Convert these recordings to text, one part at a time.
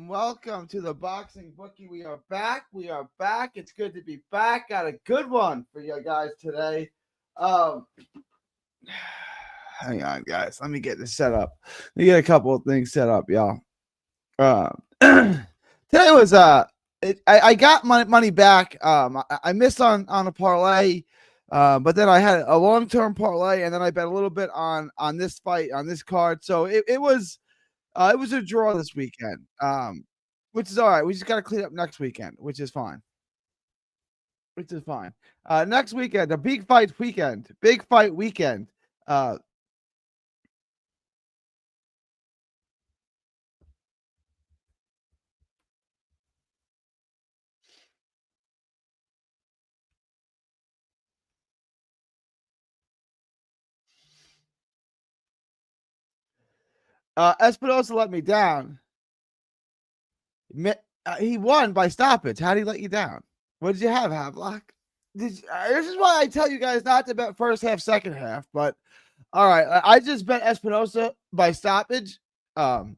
welcome to the Boxing Bookie. We are back. It's good to be back. Got a good one for you guys today. Um, hang on, guys. Let me get this set up. Let me get a couple of things set up, y'all. Uh, today was I got my money back. I missed on a parlay. But then I had a long-term parlay, and then I bet a little bit on this fight, on this card. So it was a draw this weekend, which is all right. We just got to clean up next weekend, which is fine. Next weekend, a big fight weekend. Uh, Espinoza let me down. He won by stoppage. How did he let you down? What did you have, Havelock? This is why I tell you guys not to bet first half, second half. But all right, I just bet Espinoza by stoppage, and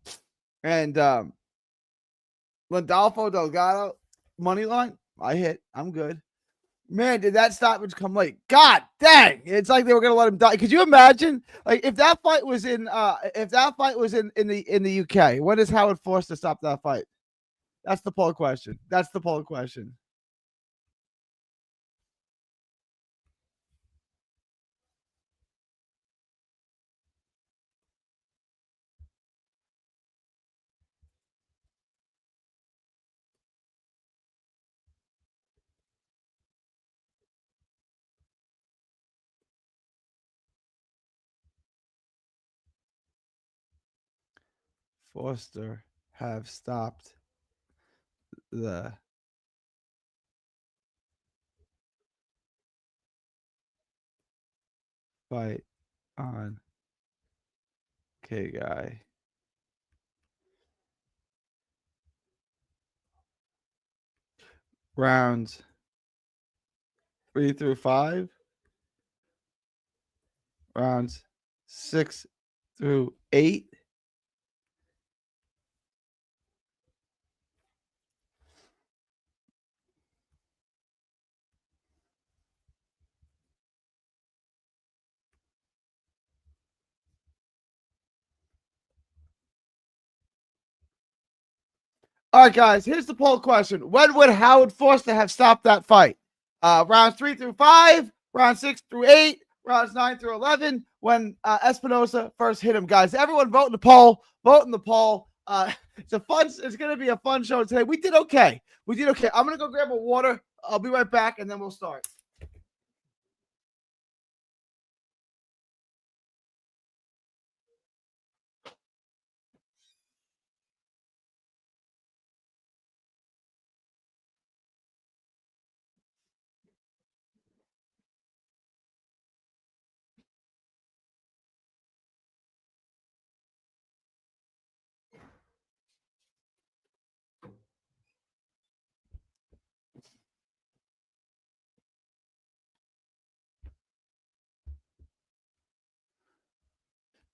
Landolfo Delgado money line. I hit. I'm good. Man, did that stoppage come late? God dang! It's like they were gonna let him die. Could you imagine, like, if that fight was in the UK? When is Howard forced to stop that fight? That's the poll question. Foster have stopped the fight on Khegai. Rounds 3 through 5. Rounds 6 through 8. All right, guys, here's the poll question. When would Howard Foster have stopped that fight? Rounds 3 through 5, rounds 6 through 8, rounds 9 through 11, when Espinoza first hit him, guys. Everyone vote in the poll. It's going to be a fun show today. We did okay. I'm going to go grab a water. I'll be right back, and then we'll start.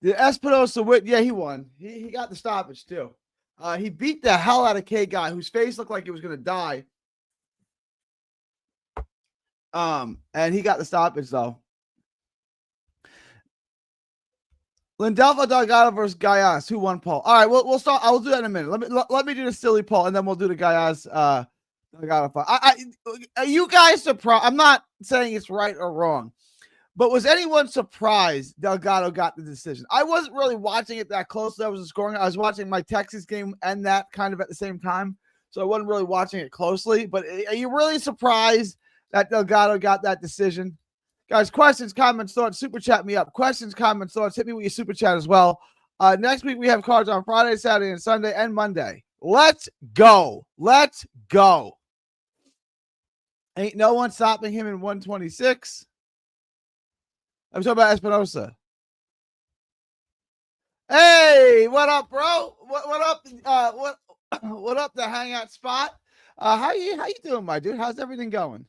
The Espinoza win. Yeah, he won. He got the stoppage too. He beat the hell out of Khegai, whose face looked like he was going to die. And he got the stoppage though. Lindelva Delgado versus Gaias. Who won poll? All right, we'll start. I'll do that in a minute. Let me do the silly poll, and then we'll do the Gaias Delgado fight. Are you guys surprised? I'm not saying it's right or wrong, but was anyone surprised Delgado got the decision? I wasn't really watching it that closely. I was scoring. I was watching my Texas game and that kind of at the same time, so I wasn't really watching it closely. But are you really surprised that Delgado got that decision? Guys, questions, comments, thoughts, super chat me up. Questions, comments, thoughts, hit me with your super chat as well. Next week, we have cards on Friday, Saturday, and Sunday, and Monday. Let's go. Ain't no one stopping him in 126. I'm talking about Espinoza. Hey, what up, bro? What up? What up, the hangout spot? How you doing, my dude? How's everything going?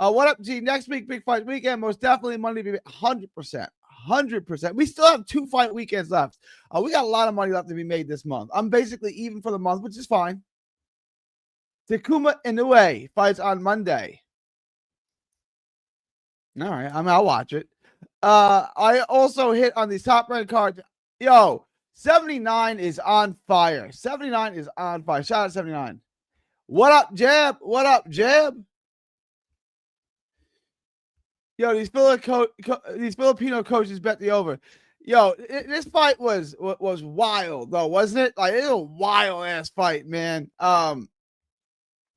What up, G? Next week, big fight weekend. Most definitely money to be 100%. 100%. We still have 2 fight weekends left. We got a lot of money left to be made this month. I'm basically even for the month, which is fine. Takuma Inoue fights on Monday. All right, I'll watch it. I also hit on these top ranked cards. Yo, 79 is on fire. 79 is on fire. Shout out 79. What up, Jab? What up, Jab? Yo, these Filipino coaches bet the over. Yo, this fight was wild though, wasn't it? Like, it was a wild ass fight, man. I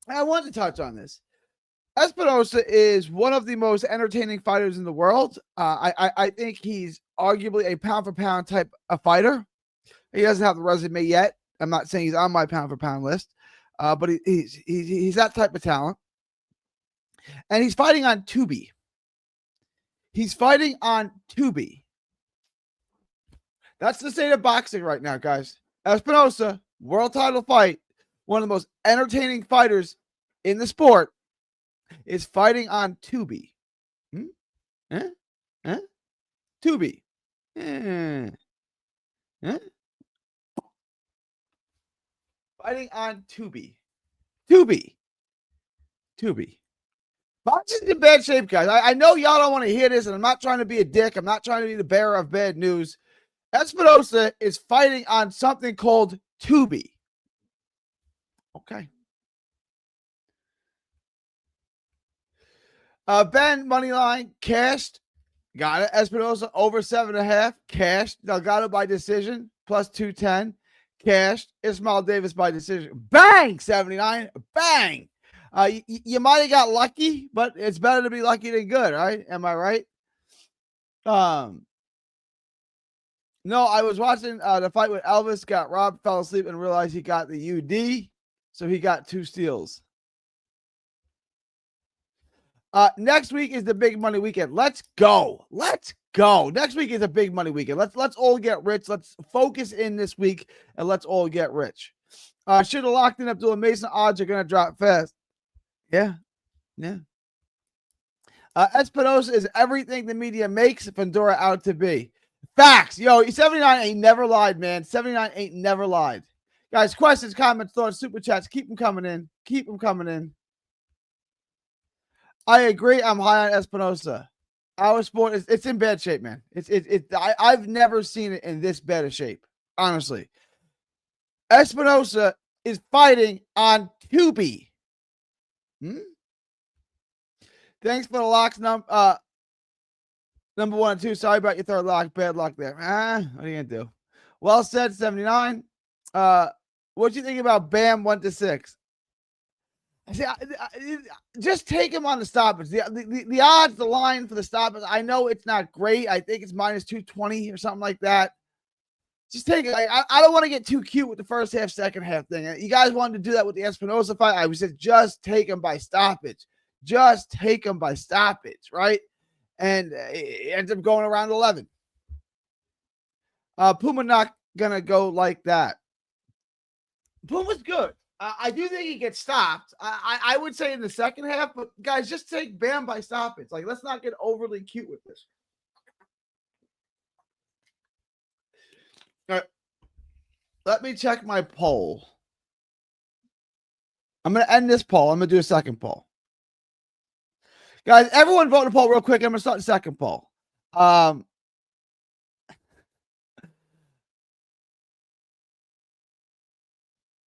want to touch on this. Espinoza is one of the most entertaining fighters in the world. I think he's arguably a pound for pound type of fighter. He doesn't have the resume yet. I'm not saying he's on my pound for pound list, but he's that type of talent. And he's fighting on Tubi. He's fighting on Tubi. That's the state of boxing right now, guys. Espinoza, world title fight, one of the most entertaining fighters in the sport, is fighting on Tubi. Tubi. Fighting on Tubi. Tubi. Boxing's in bad shape, guys. I know y'all don't want to hear this, and I'm not trying to be a dick. I'm not trying to be the bearer of bad news. Espinoza is fighting on something called Tubi. Okay. Ben Moneyline cashed. Got it. Espinoza over 7.5. Cashed. Delgado by decision. Plus 210. Cashed. Ismail Davis by decision. Bang! 79. Bang! You might have got lucky, but it's better to be lucky than good, right? Am I right? No, I was watching the fight with Elvis, got robbed, fell asleep, and realized he got the UD, so he got 2 steals. Next week is the big money weekend. Let's go. Next week is a big money weekend. Let's all get rich. Let's focus in this week and let's all get rich. Should have locked in Abdullah Mason. Odds are gonna drop fast. Yeah. Espinoza is everything the media makes Fundora out to be. Facts. Yo, 79 ain't never lied, man. 79 ain't never lied. Guys, questions, comments, thoughts, super chats. Keep them coming in. I agree. I'm high on Espinoza. Our sport it's in bad shape, man. I've never seen it in this bad of shape, honestly. Espinoza is fighting on Tubi. Thanks for the locks, number 1 and 2. Sorry about your third lock. Bad luck there. What are you gonna do? Well said, 79. What do you think about Bam 1-6? See, just take him on the stoppage. The odds, the line for the stoppage, I know it's not great. I think it's minus 220 or something like that. Just take it. I don't want to get too cute with the first half, second half thing. You guys wanted to do that with the Espinoza fight. I said, just take him by stoppage. Right? And it ends up going around 11. Puma not going to go like that. Puma's good. I do think he gets stopped. I would say in the second half, but guys, just take Bam by stoppage. Like, let's not get overly cute with this. All right. Let me check my poll. I'm going to end this poll. I'm going to do a second poll. Guys, everyone vote in the poll real quick. I'm going to start the second poll.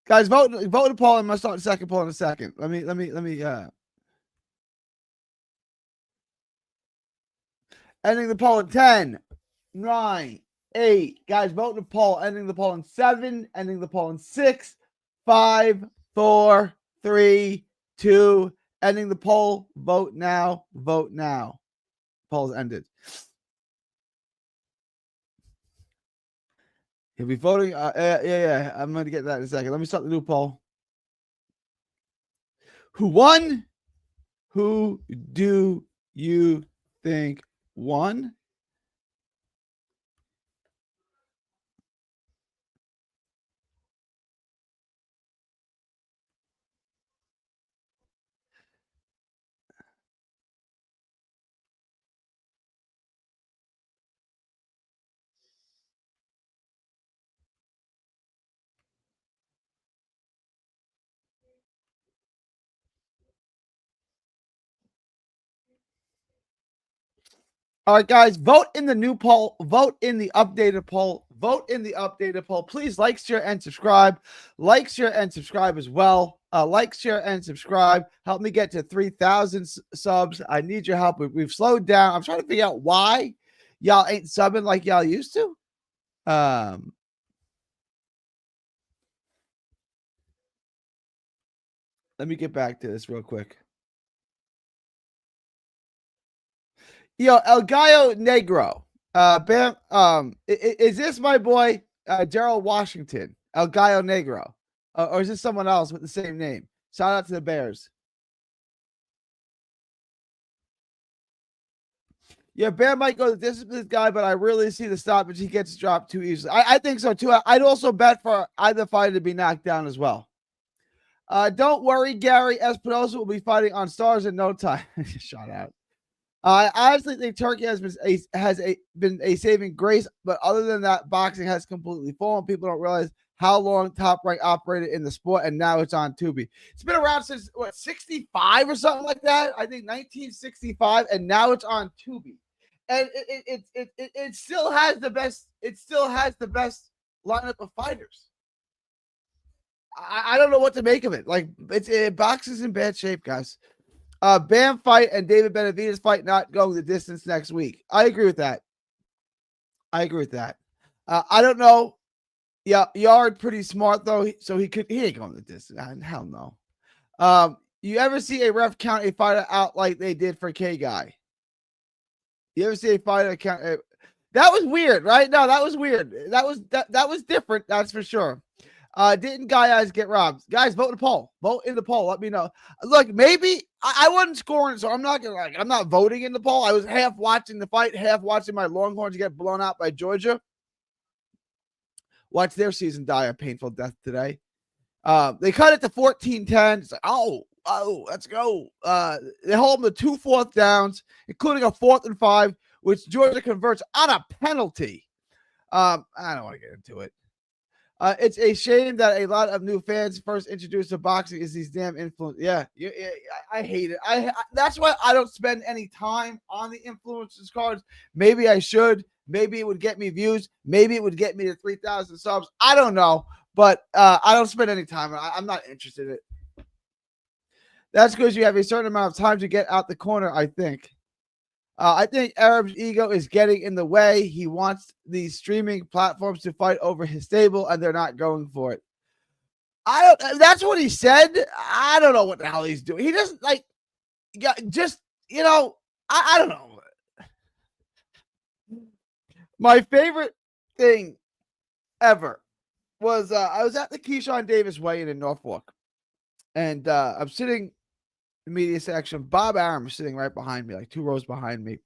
Guys, vote in the poll. I'm going to start the second poll in a second. Let me ending the poll in 10, 9, 8. Guys, vote in the poll. Ending the poll in 7. Ending the poll in 6, 5, 4, 3, 2. Ending the poll. Vote now. Poll's ended. He'll be voting. Yeah. I'm going to get that in a second. Let me start the new poll. Who won? Who do you think won? All right, guys, vote in the new poll. Vote in the updated poll. Vote in the updated poll. Please like, share, and subscribe. Like, share, and subscribe as well. Like, share, and subscribe. Help me get to 3,000 subs. I need your help. We've slowed down. I'm trying to figure out why y'all ain't subbing like y'all used to. Let me get back to this real quick. Yo, El Gallo Negro. Bam. Is this my boy Gerald Washington? El Gallo Negro, or is this someone else with the same name? Shout out to the Bears. Yeah, Bam might go the distance with this guy, but I really see the stoppage. He gets dropped too easily. I think so too. I'd also bet for either fighter to be knocked down as well. Don't worry, Gary. Espinoza will be fighting on Stars in no time. Shout out. I honestly think Turkey has been a saving grace, but other than that, boxing has completely fallen. People don't realize how long Top Rank operated in the sport, and now it's on Tubi. It's been around since what 65 or something like that. I think 1965, and now it's on Tubi, and it still has the best. It still has the best lineup of fighters. I don't know what to make of it. Like boxing's in bad shape, guys. Bam fight and David Benavidez fight not going the distance next week. I agree with that. I don't know. Yeah, Yard pretty smart though, so he ain't going the distance. Hell no. You ever see a ref count a fighter out like they did for Khegai? You ever see a fighter count? That was weird, right? No, that was weird. That was different. That's for sure. Didn't guys get robbed? Guys, vote in the poll. Vote in the poll. Let me know. Look, maybe I wasn't scoring, so I'm not voting in the poll. I was half watching the fight, half watching my Longhorns get blown out by Georgia. Watch their season die a painful death today. They cut it to 14-10. It's like, oh, let's go. They hold them to 2 4th downs, including a 4th and 5, which Georgia converts on a penalty. I don't want to get into it. It's a shame that a lot of new fans first introduced to boxing is these damn influence. Yeah, I hate it. That's why I don't spend any time on the influencers cards. Maybe I should. Maybe it would get me views. Maybe it would get me to 3,000 subs. I don't know, but I don't spend any time. I'm not interested in it. That's because you have a certain amount of time to get out the corner, I think. I think Arab's ego is getting in the way. He wants these streaming platforms to fight over his stable, and they're not going for it. That's what he said. I don't know what the hell he's doing. He doesn't I don't know. My favorite thing ever was I was at the Keyshawn Davis weigh-in in Norfolk, and I'm sitting the media section. Bob Arum was sitting right behind me, like 2 rows behind me.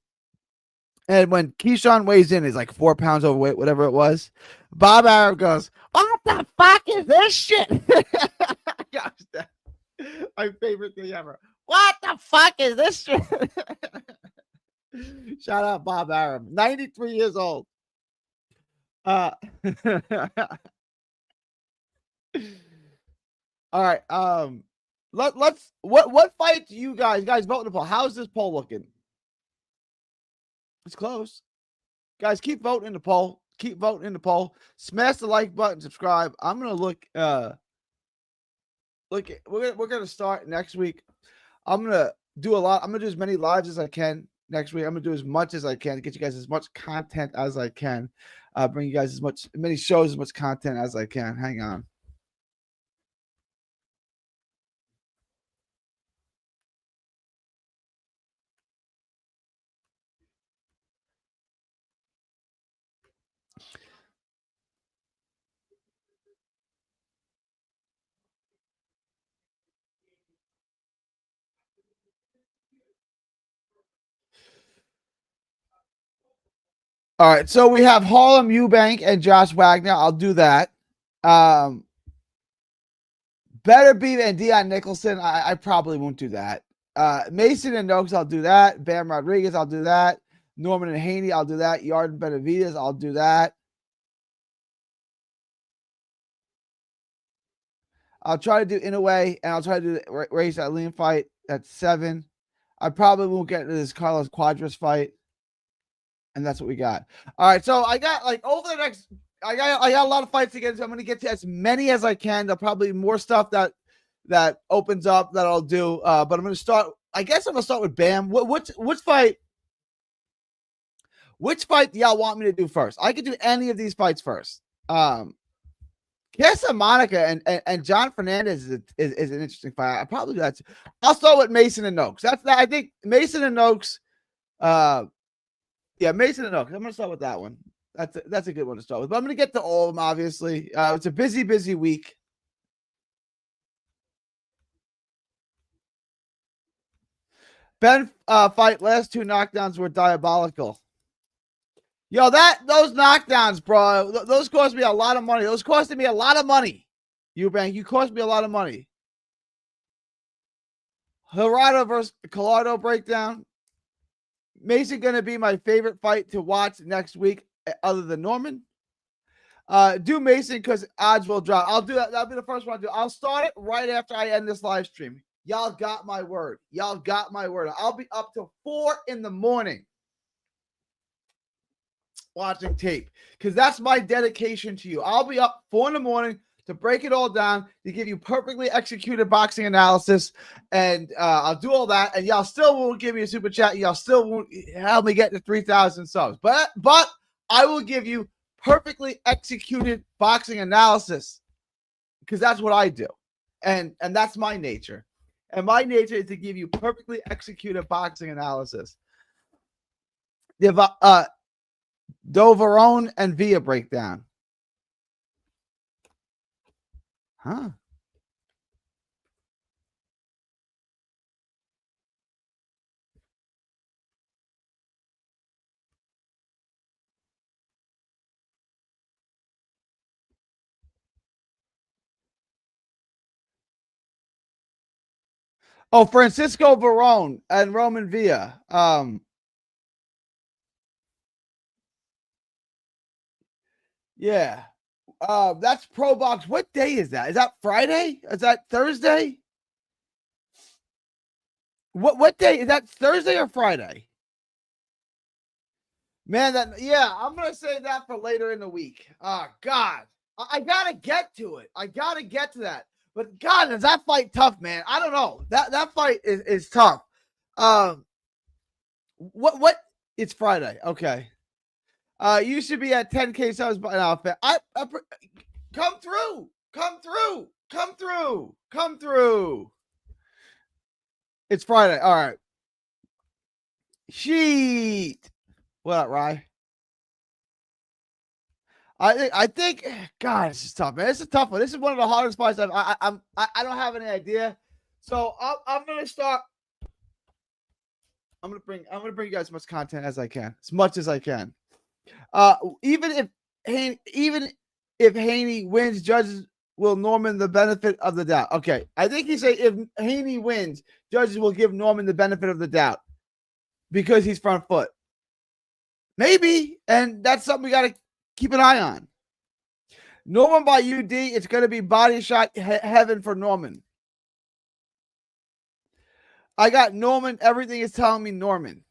And when Keyshawn weighs in, he's like 4 pounds overweight, whatever it was. Bob Arum goes, "What the fuck is this shit?" Gosh, my favorite thing ever. What the fuck is this shit? Shout out Bob Arum, 93 years old. All right. Let's what fight do you guys vote in the poll? How's this poll looking? It's close. Guys, keep voting in the poll. Keep voting in the poll. Smash the like button, subscribe. I'm gonna look we're gonna start next week. I'm gonna do as many lives as I can next week. I'm gonna do as much as I can to get you guys as much content as I can. Bring you guys many shows, as much content as I can. Hang on. All right, so we have Harlem Eubank and Josh Wagner. I'll do that. Better be and Dion Nicholson. I probably won't do that. Mason and Noakes, I'll do that. Bam Rodriguez, I'll do that. Norman and Haney, I'll do that. Yard and Benavidez, I'll do that. I'll try to do Inoue, and I'll try to do the race that lean fight at 7. I probably won't get into this Carlos Quadras fight. And that's what we got. All right, so I got like over the next. I got a lot of fights to get into. I'm going to get to as many as I can. There'll probably more stuff that opens up that I'll do. But I'm going to start. I guess I'm going to start with Bam. Which fight? Which fight do y'all want me to do first? I could do any of these fights first. Casa Monica and John Fernandez is an interesting fight. I probably do that too. I'll start with Mason and Noakes. I think Mason and Noakes. Yeah, Mason and Oaks. I'm going to start with that one. That's a good one to start with. But I'm going to get to all of them, obviously. It's a busy week. Ben fight, last 2 knockdowns were diabolical. Yo, those knockdowns, bro, those cost me a lot of money. Those costed me a lot of money. Eubank, you cost me a lot of money. Hirata versus Collardo breakdown. Mason going to be my favorite fight to watch next week other than Norman. Do Mason because odds will drop. I'll do that. That'll be the first one I do. I'll start it right after I end this live stream. Y'all got my word. Y'all got my word. I'll be up till 4 a.m. watching tape because that's my dedication to you. I'll be up 4 a.m. to break it all down, to give you perfectly executed boxing analysis, and I'll do all that, and y'all still won't give me a super chat. Y'all still won't help me get to 3,000 subs, but I will give you perfectly executed boxing analysis because that's what I do, and that's my nature, and my nature is to give you perfectly executed boxing analysis. Doverone and Via breakdown. Huh? Oh, Francisco Varone and Roman Villa. Yeah. That's Pro Box. What day is that? Is that Friday? Is that Thursday? What day? Is that Thursday or Friday? Man, I'm gonna say that for later in the week. Oh God. I gotta get to it. I gotta get to that. But God, is that fight tough, man? I don't know. That fight is tough. What it's Friday. Okay. You should be at 10K subs by now. Come through. It's Friday. All right. Sheet. What up, Rye? I think God, this is tough, man. This is a tough one. This is one of the hardest fights I don't have any idea. So I'm gonna start. I'm gonna bring you guys as much content as I can, as much as I can. Even if Haney wins, judges will Norman the benefit of the doubt. Okay, I think he said if Haney wins, judges will give Norman the benefit of the doubt because he's front foot. Maybe, and that's something we got to keep an eye on. Norman by UD, it's going to be body shot heaven for Norman. I got Norman. Everything is telling me Norman.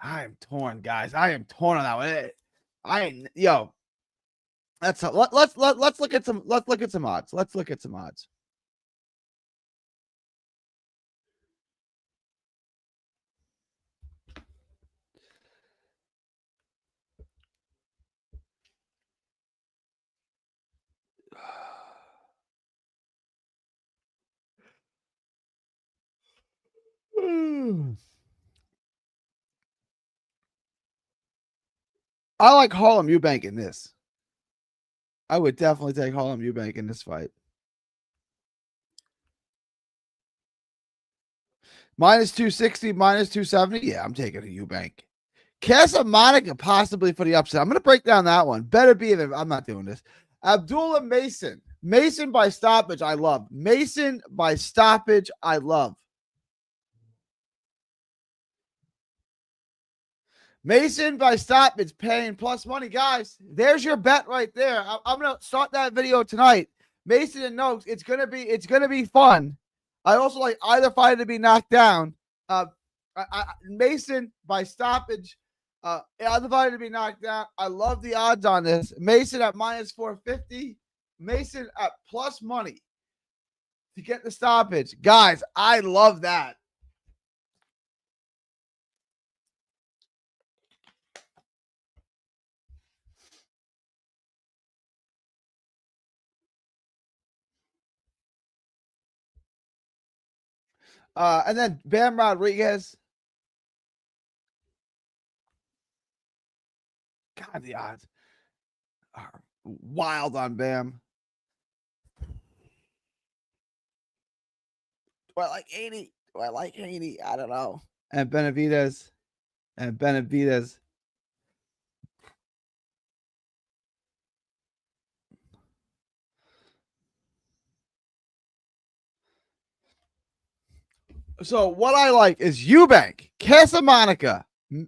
I am torn, guys. I am torn on that one. That's let's look at some odds. Let's look at some odds. I like Harlem Eubank in this. I would definitely take Harlem Eubank in this fight. Minus 260, minus 270. Yeah, I'm taking a Eubank. Casa Monica possibly for the upset. I'm going to break down that one. Better be than I'm not doing this. Abdullah Mason. Mason by stoppage, I love. Mason by stoppage, I love. Mason by stoppage paying plus money, guys. There's your bet right there. I'm gonna start that video tonight. Mason and Noakes. It's gonna be fun. I also like either fighter to be knocked down. I Mason by stoppage. Undivided to be knocked out. I love the odds on this. Mason at minus 450. Mason at plus money to get the stoppage. Guys, I love that. And then Bam Rodriguez. God, the odds are wild on Bam. Do I like Haney? Do I like Haney? I don't know. And Benavidez. And Benavidez. So what I like is Eubank, Casamonica,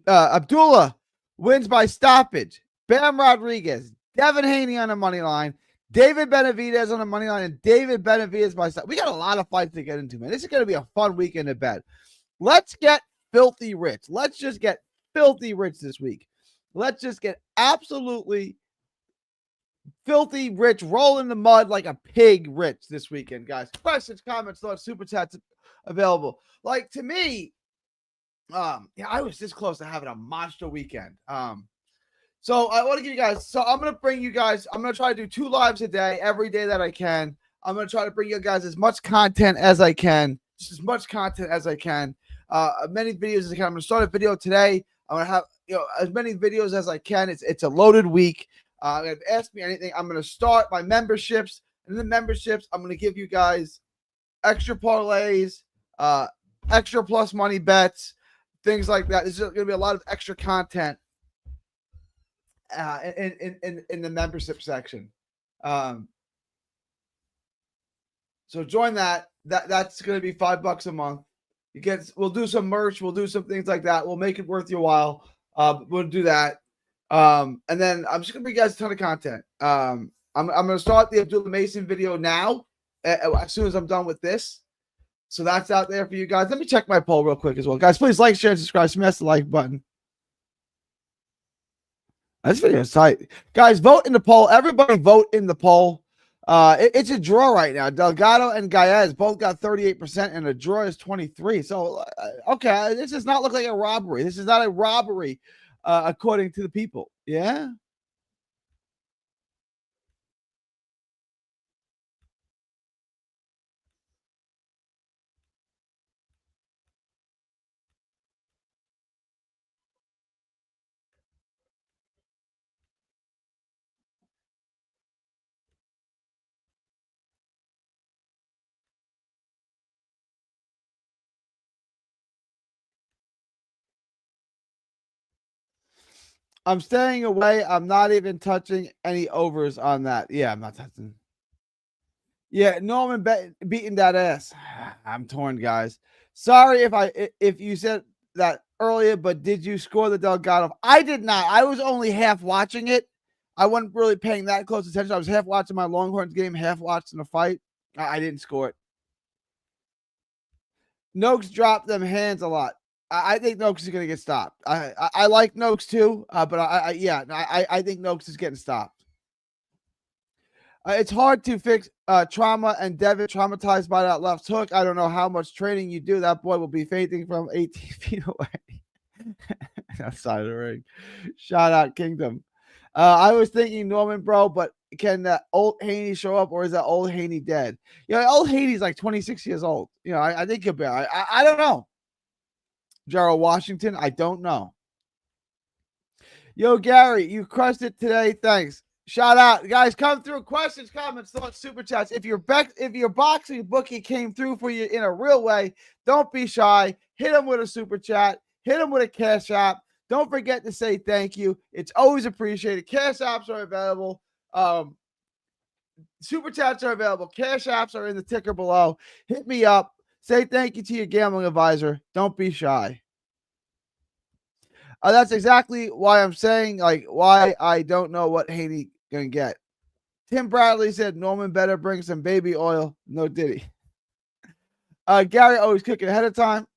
Abdullah wins by stoppage. Bam Rodriguez, Devin Haney on the money line, David Benavidez on the money line, and David Benavidez by stoppage. We got a lot of fights to get into, man. This is going to be a fun weekend to bet. Let's get filthy rich. Let's just get filthy rich this week. Let's just get absolutely filthy rich, roll in the mud like a pig rich this weekend, guys. Questions, comments, thoughts, super chats available. Like, to me, I was this close to having a monster weekend. So I want to give you guys, so I'm going to bring you guys, I'm going to try to do 2 lives a day, every day that I can. I'm going to try to bring you guys as much content as I can, just as much content as I can, many videos as I can. I'm going to start a video today. I'm going to have, as many videos as I can. It's a loaded week. If you ask me anything, I'm going to start my memberships. And the memberships, I'm going to give you guys extra parlays, extra plus money bets, things like that. There's going to be a lot of extra content in the membership section. So join that. That's going to be $5 a month. We'll do some merch. We'll do some things like that. We'll make it worth your while. We'll do that. And then I'm just going to bring you guys a ton of content. I'm going to start the Abdullah Mason video now as soon as I'm done with this. So that's out there for you guys. Let me check my poll real quick as well. Guys, please like, share, and subscribe. Smash the like button. This video is tight. Guys, vote in the poll. Everybody vote in the poll. It's a draw right now. Delgado and Gaez both got 38%, and the draw is 23%. So, okay, this does not look like a robbery. This is not a robbery, according to the people. Yeah? I'm staying away. I'm not even touching any overs on that. Yeah, I'm not touching. Yeah, Norman beating that ass. I'm torn, guys. Sorry if you said that earlier, but did you score the Delgado? I did not. I was only half watching it. I wasn't really paying that close attention. I was half watching my Longhorns game, half watching the fight. I didn't score it. Noakes dropped them hands a lot. I think Noakes is going to get stopped. I like Noakes too, but I think Noakes is getting stopped. It's hard to fix trauma, and Devin traumatized by that left hook. I don't know how much training you do. That boy will be fainting from 18 feet away. Outside of the ring. Shout out Kingdom. I was thinking Norman, bro, but can that old Haney show up, or is that old Haney dead? Old Haney's like 26 years old. I think he'll be. I don't know. Gerald Washington, I don't know. Yo, Gary, you crushed it today. Thanks. Shout out, guys. Come through. Questions, comments, thoughts, super chats. If your boxing bookie came through for you in a real way, don't be shy. Hit him with a super chat. Hit him with a cash app. Don't forget to say thank you. It's always appreciated. Cash apps are available. Super chats are available. Cash apps are in the ticker below. Hit me up. Say thank you to your gambling advisor. Don't be shy. That's exactly why I'm saying, why I don't know what Haney gonna get. Tim Bradley said Norman better bring some baby oil. No diddy. Gary always cooking ahead of time.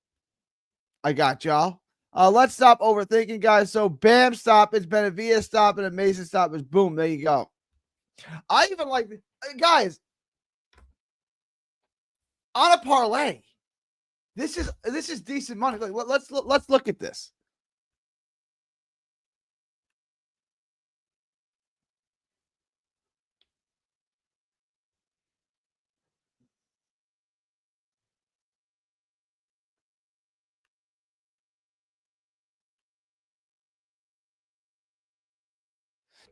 I got y'all. Let's stop overthinking, guys. So Bam stoppage, Benavidez stoppage, and Mason stoppage. Boom, there you go. I even like, guys, on a parlay. This is decent money. Like, let's look at this.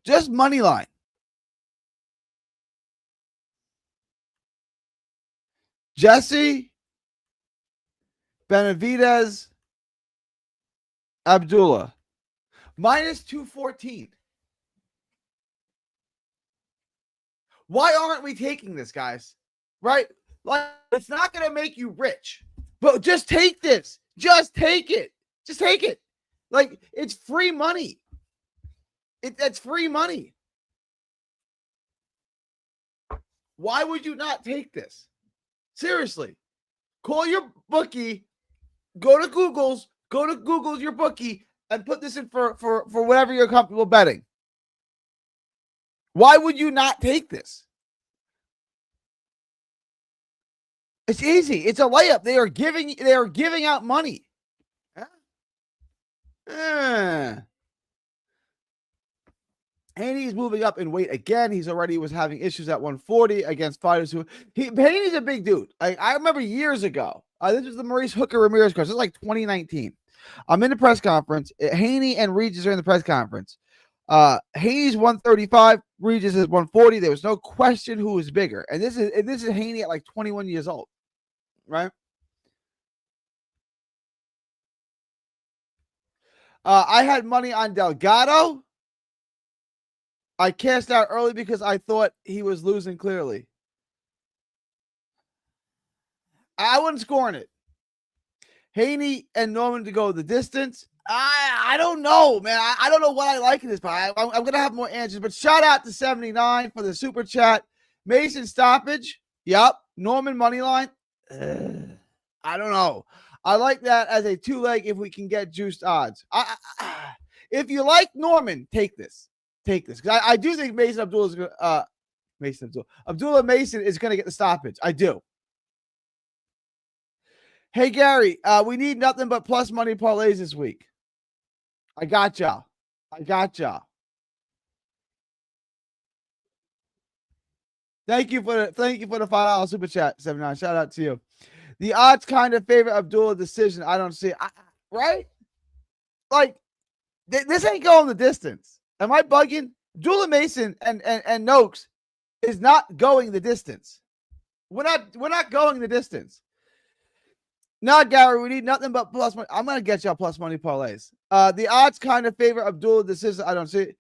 Just money line. Jesse, Benavidez, Abdullah. Minus 214. Why aren't we taking this, guys? Right? Like, it's not going to make you rich, but just take this. Just take it. Just take it. Like, it's free money. That's free money. Why would you not take this? Seriously. Call your bookie. Go to Google's your bookie and put this in for whatever you're comfortable betting. Why would you not take this? It's easy. It's a layup. They are giving out money. Haney's moving up in weight again. He's already was having issues at 140 against fighters who Haney's a big dude. I remember years ago. This was the Maurice Hooker Ramirez course. This is like 2019. I'm in the press conference. Haney and Regis are in the press conference. Haney's 135, Regis is 140. There was no question who was bigger. And this is Haney at like 21 years old, right? I had money on Delgado. I cashed out early because I thought he was losing clearly. I wasn't scoring it. Haney and Norman to go the distance. I don't know, man. I don't know what I like in this, but I'm going to have more answers. But shout out to 79 for the super chat. Mason stoppage. Yep. Norman money line. I don't know. I like that as a two-leg if we can get juiced odds. If you like Norman, take this. Take this. Because I do think Abdullah Mason is going to get the stoppage. I do. Hey, Gary, we need nothing but plus money parlays this week. I got y'all. Thank you for the $5 super chat, 79. Shout out to you. The odds kind of favor Abdullah decision. I don't see it. Right? Like, this ain't going the distance. Am I bugging? Abdullah Mason and Noakes is not going the distance. We're not going the distance. No, Gary, we need nothing but plus money. I'm going to get y'all plus money parlays. The odds kind of favor Abdullah decision. I don't see it.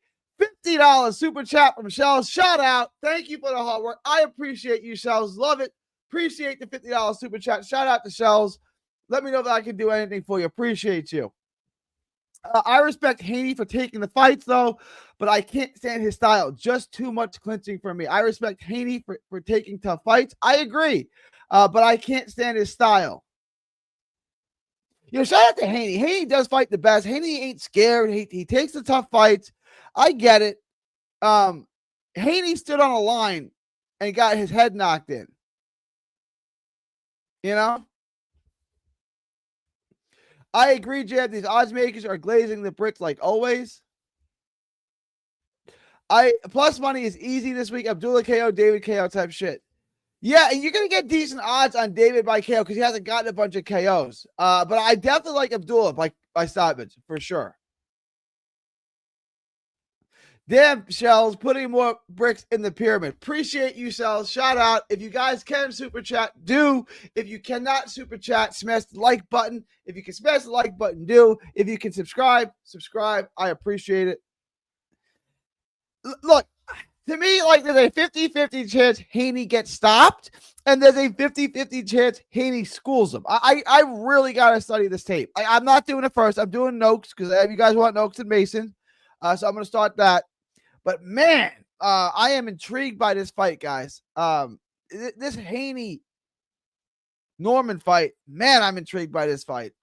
$50 super chat from Shells. Shout out. Thank you for the hard work. I appreciate you, Shells. Love it. Appreciate the $50 super chat. Shout out to Shells. Let me know if I can do anything for you. Appreciate you. I respect Haney for taking the fights, though, but I can't stand his style. Just too much clinching for me. I respect Haney for taking tough fights. I agree, but I can't stand his style. Shout out to Haney. Haney does fight the best. Haney ain't scared. He takes the tough fights. I get it. Haney stood on a line and got his head knocked in. I agree, Jeb. These odds makers are glazing the bricks like always. Plus money is easy this week. Abdullah KO, David KO type shit. Yeah, and you're going to get decent odds on David by KO because he hasn't gotten a bunch of KOs. But I definitely like Abdullah by stoppage for sure. Damn, Shells, putting more bricks in the pyramid. Appreciate you, Shells. Shout out. If you guys can super chat, do. If you cannot super chat, smash the like button. If you can smash the like button, do. If you can subscribe. I appreciate it. Look, to me, like, there's a 50-50 chance Haney gets stopped, and there's a 50-50 chance Haney schools him. I really got to study this tape. I'm not doing it first. I'm doing Noakes because you guys want Noakes and Mason. So I'm going to start that. But, man, I am intrigued by this fight, guys. This Haney-Norman fight, man, I'm intrigued by this fight.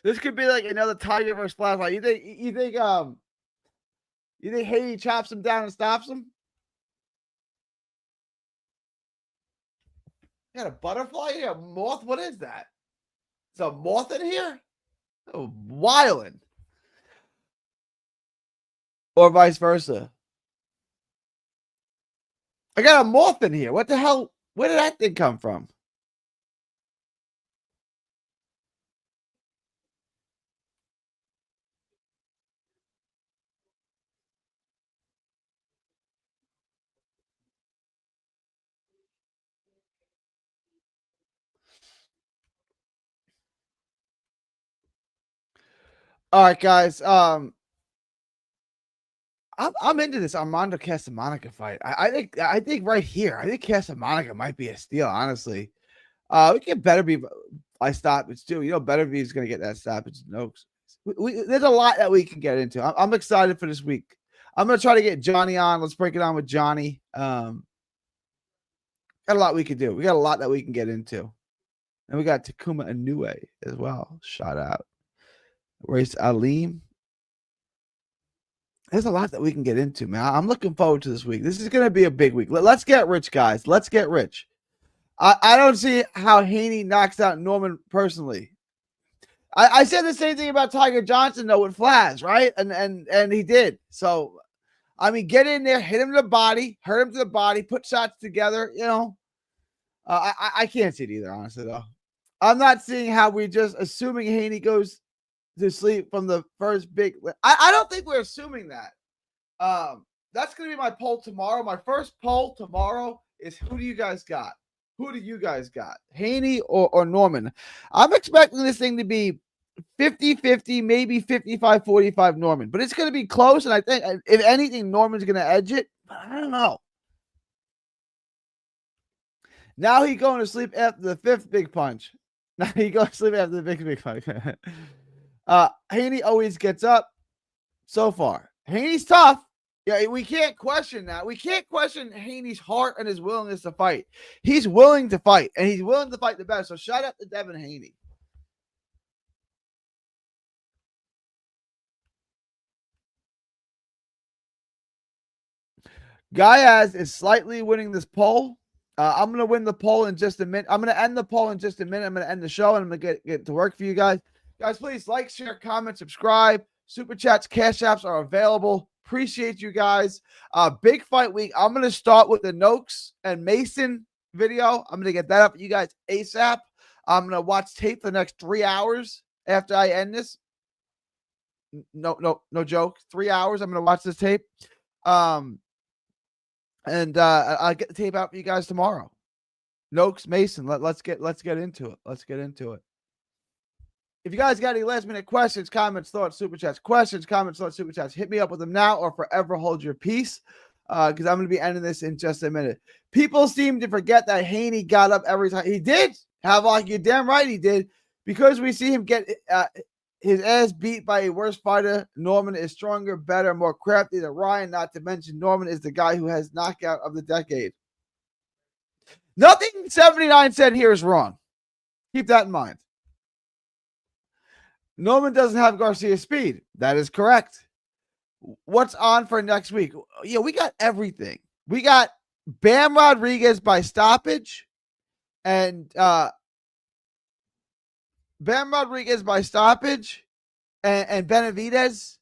This could be like another Tiger versus Flashlight. You think Haney chops him down and stops him? You got a butterfly here? A moth? What is that? Is a moth in here? Oh, wildin'. Or vice versa. I got a moth in here. What the hell? Where did that thing come from? All right, guys. I'm into this Armando Casamonica fight. I think right here, I think Casamonica might be a steal, honestly. We get Beterbiev by stoppage too. Beterbiev is going to get that stoppage. No, there's a lot that we can get into. I'm excited for this week. I'm going to try to get Johnny on. Let's break it on with Johnny. Got a lot we can do. We got a lot that we can get into. And we got Takuma Inoue as well. Shout out. Race Alim. There's a lot that we can get into, man. I'm looking forward to this week. This is going to be a big week. Let's get rich, guys. Let's get rich. I don't see how Haney knocks out Norman personally. I said the same thing about Tiger Johnson, though, with Flaz, right? And he did. So, I mean, get in there, hit him to the body, hurt him to the body, put shots together, I can't see it either, honestly, though. I'm not seeing how we're just assuming Haney goes to sleep from the first big. I don't think we're assuming that. That's going to be my poll tomorrow. My first poll tomorrow is who do you guys got? Who do you guys got? Haney or Norman? I'm expecting this thing to be 50-50, maybe 55-45 Norman. But it's going to be close, and I think, if anything, Norman's going to edge it. But I don't know. Now he's going to sleep after the fifth big punch. Now he goes to sleep after the big punch. Haney always gets up so far. Haney's tough. Yeah, we can't question that. We can't question Haney's heart and his willingness to fight. He's willing to fight, and he's willing to fight the best. So shout out to Devin Haney. Gaiaz is slightly winning this poll. I'm going to win the poll in just a minute. I'm going to end the poll in just a minute. I'm going to end the show, and I'm going to get to work for you guys. Guys, please like, share, comment, subscribe. Super chats, cash apps are available. Appreciate you guys. Big fight week. I'm going to start with the Noakes and Mason video. I'm going to get that up for you guys ASAP. I'm going to watch tape the next 3 hours after I end this. No joke. 3 hours. I'm going to watch this tape. And I'll get the tape out for you guys tomorrow. Noakes, Mason. Let's get into it. Let's get into it. If you guys got any last minute questions, comments, thoughts, super chats, super chats, hit me up with them now or forever hold your peace. Because I'm going to be ending this in just a minute. People seem to forget that Haney got up every time. He did. Havok, you're damn right he did. Because we see him get his ass beat by a worse fighter. Norman is stronger, better, more crafty than Ryan. Not to mention Norman is the guy who has knockout of the decade. Nothing 79 said here is wrong. Keep that in mind. Norman doesn't have Garcia's speed. That is correct. What's on for next week? Yeah, we got everything. We got Bam Rodriguez by stoppage and and Benavidez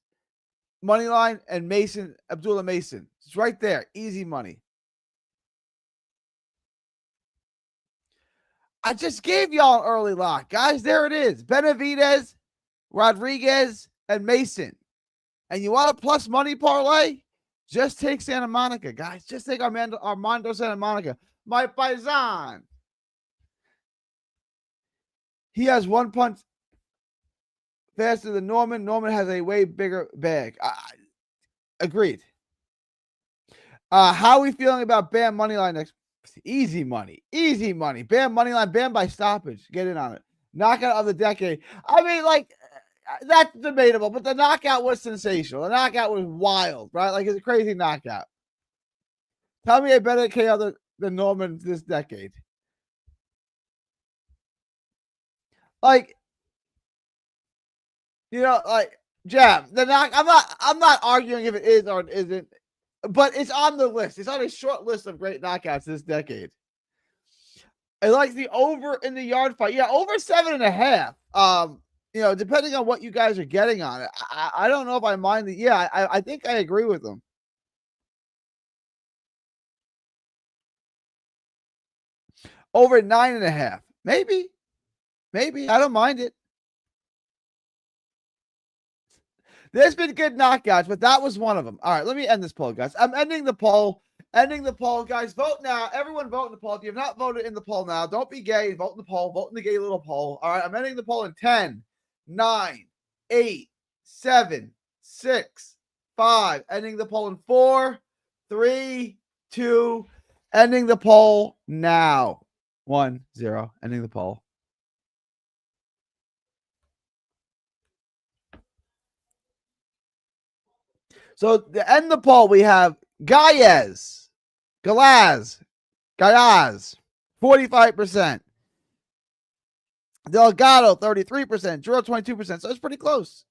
money line and Mason, Abdullah Mason. It's right there. Easy money. I just gave y'all an early lock. Guys, there it is. Benavidez, Rodriguez, and Mason. And you want a plus money parlay? Just take Santa Monica, guys. Just take Armando Santa Monica. My paisan. He has one punch faster than Norman. Norman has a way bigger bag. Agreed. How are we feeling about Bam Moneyline next? Easy money. Easy money. Bam Moneyline. Bam by stoppage. Get in on it. Knockout of the decade. I mean, like, that's debatable, but the knockout was sensational. The knockout was wild, right? Like, it's a crazy knockout. Tell me a better KO than Norman this decade. Like, You know, like Jam, I'm not arguing if it is or it isn't, but it's on the list. It's on a short list of great knockouts this decade. I like the over in the yard fight. Yeah, over 7.5. You know, depending on what you guys are getting on it, I don't know if I mind the. Yeah, I think I agree with them. Over 9.5, maybe. I don't mind it. There's been good knockouts, but that was one of them. All right, let me end this poll, guys. I'm ending the poll. Ending the poll, guys. Vote now. Everyone vote in the poll. If you have not voted in the poll now, don't be gay. Vote in the poll. Vote in the gay little poll. All right, I'm ending the poll in 10, 9, 8, 7, 6, 5. Ending the poll in 4, 3, 2. Ending the poll now. 1, 0. Ending the poll. So to end the poll, we have Galaz, 45%. Delgado, 33%. Drew, 22%. So it's pretty close.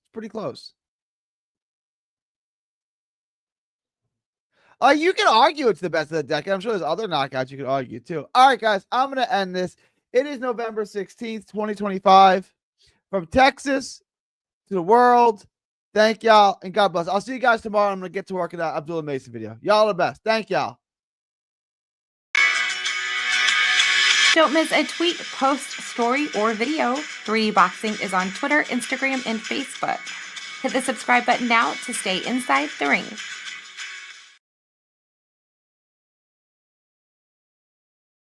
You can argue it's the best of the decade. I'm sure there's other knockouts you could argue too. All right, guys, I'm going to end this. It is November 16th, 2025. From Texas to the world. Thank y'all, and God bless. I'll see you guys tomorrow. I'm going to get to work on that Abdullah Mason video. Y'all are the best. Thank y'all. Don't miss a tweet, post, story, or video. 3D Boxing is on Twitter, Instagram, and Facebook. Hit the subscribe button now to stay inside the ring.